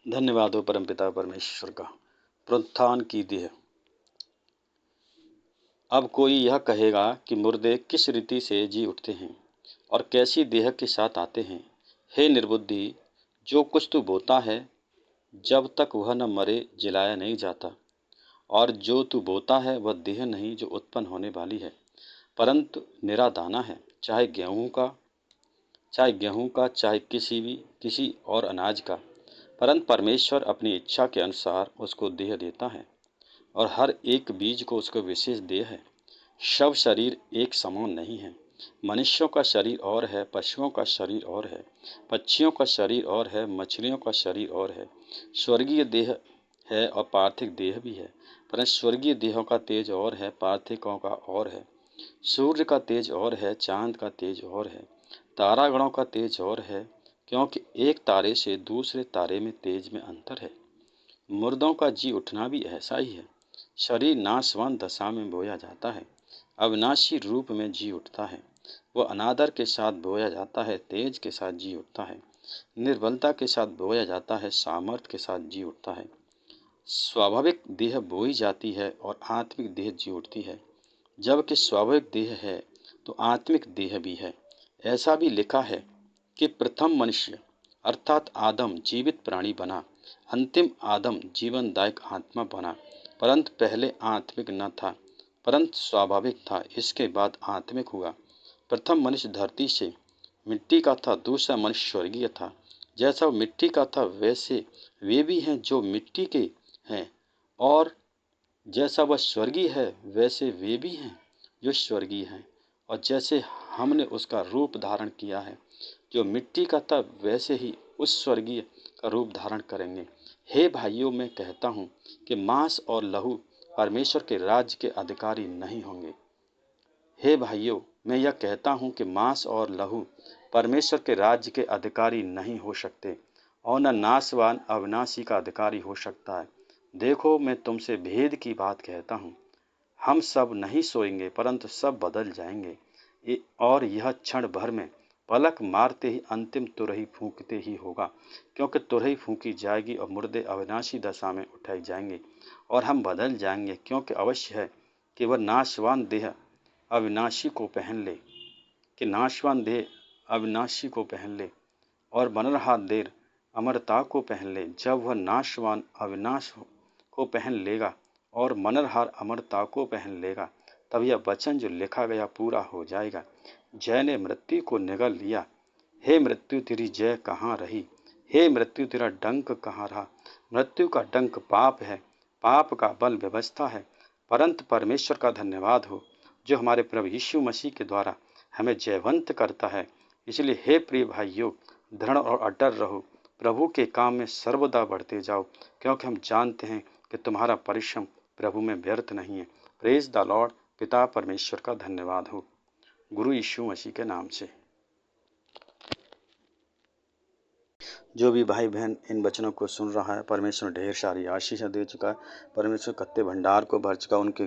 धन्यवाद हो परमपिता परमेश्वर का। पुनरुत्थान की देह। अब कोई यह कहेगा कि मुर्दे किस रीति से जी उठते हैं और कैसी देह के साथ आते हैं। हे निर्बुद्धि, जो कुछ तू बोता है जब तक वह न मरे जिलाया नहीं जाता, और जो तू बोता है वह देह नहीं जो उत्पन्न होने वाली है, परंतु निरा दाना है, चाहे गेहूं का, चाहे किसी और अनाज का। परंतु परमेश्वर अपनी इच्छा के अनुसार उसको देह देता है, और हर एक बीज को उसको विशेष देह है। सब शरीर एक समान नहीं है। मनुष्यों का शरीर और है, पशुओं का शरीर और है, पक्षियों का शरीर और है, मछलियों का शरीर और है। स्वर्गीय देह है और पार्थिव देह भी है, परंतु स्वर्गीय देहों का तेज और है, पार्थिकों का और है। सूर्य का तेज और है, चांद का तेज और है, तारागणों का तेज और है, क्योंकि एक तारे से दूसरे तारे में तेज में अंतर है। मुर्दों का जी उठना भी ऐसा ही है। शरीर नाशवान दशा में बोया जाता है, अविनाशी रूप में जी उठता है। वह अनादर के साथ बोया जाता है, तेज के साथ जी उठता है। निर्बलता के साथ बोया जाता है, सामर्थ्य के साथ जी उठता है। स्वाभाविक देह बोई जाती है और आत्मिक देह जी उठती है। जबकि स्वाभाविक देह है तो आत्मिक देह भी है। ऐसा भी लिखा है कि प्रथम मनुष्य अर्थात आदम जीवित प्राणी बना, अंतिम आदम जीवनदायक आत्मा बना। परंतु पहले आत्मिक न था, परंतु स्वाभाविक था, इसके बाद आत्मिक हुआ। प्रथम मनुष्य धरती से मिट्टी का था, दूसरा मनुष्य स्वर्गीय था। जैसा वो मिट्टी का था वैसे वे भी हैं जो मिट्टी के हैं, और जैसा वह स्वर्गीय है वैसे वे भी हैं जो स्वर्गीय हैं। और जैसे हमने उसका रूप धारण किया है, जो मिट्टी का था वैसे ही उस स्वर्गीय का रूप धारण करेंगे। हे भाइयों, मैं कहता हूँ कि मांस और लहू परमेश्वर के राज्य के अधिकारी नहीं होंगे। हे भाइयों, मैं यह कहता हूँ कि मांस और लहू परमेश्वर के राज्य के अधिकारी नहीं हो सकते, और न नाशवान अविनाशी का अधिकारी हो सकता है। देखो, मैं तुमसे भेद की बात कहता हूँ। हम सब नहीं सोएंगे, परंतु सब बदल जाएंगे, और यह क्षण भर में, पलक मारते ही, अंतिम तुरही फूंकते ही होगा। क्योंकि तुरही फूंकी जाएगी और मुर्दे अविनाशी दशा में उठाए जाएंगे, और हम बदल जाएंगे। क्योंकि अवश्य है कि वह नाशवान देह अविनाशी को पहन ले, और बनरहा देर अमरता को पहन ले। जब वह नाशवान अविनाश को पहन लेगा और मनरहार अमरता को पहन लेगा, तब यह वचन जो लिखा गया पूरा हो जाएगा। जय ने मृत्यु को निगल लिया। हे मृत्यु, तेरी जय कहाँ रही? हे मृत्यु, तेरा डंक कहाँ रहा? मृत्यु का डंक पाप है, पाप का बल व्यवस्था है। परंतु परमेश्वर का धन्यवाद हो जो हमारे प्रभु यीशु मसीह के द्वारा हमें जयवंत करता है। इसलिए हे प्रिय भाइयों, दृढ़ और अटल रहो, प्रभु के काम में सर्वदा बढ़ते जाओ, क्योंकि हम जानते हैं कि तुम्हारा परिश्रम प्रभु में व्यर्थ नहीं है। Praise the Lord. पिता परमेश्वर का धन्यवाद हो, गुरु यीशु मसीह के नाम से। जो भी भाई बहन इन वचनों को सुन रहा है, परमेश्वर ढेर सारी आशीष दे चुका है। परमेश्वर कत्ते भंडार को भर चुका, उनके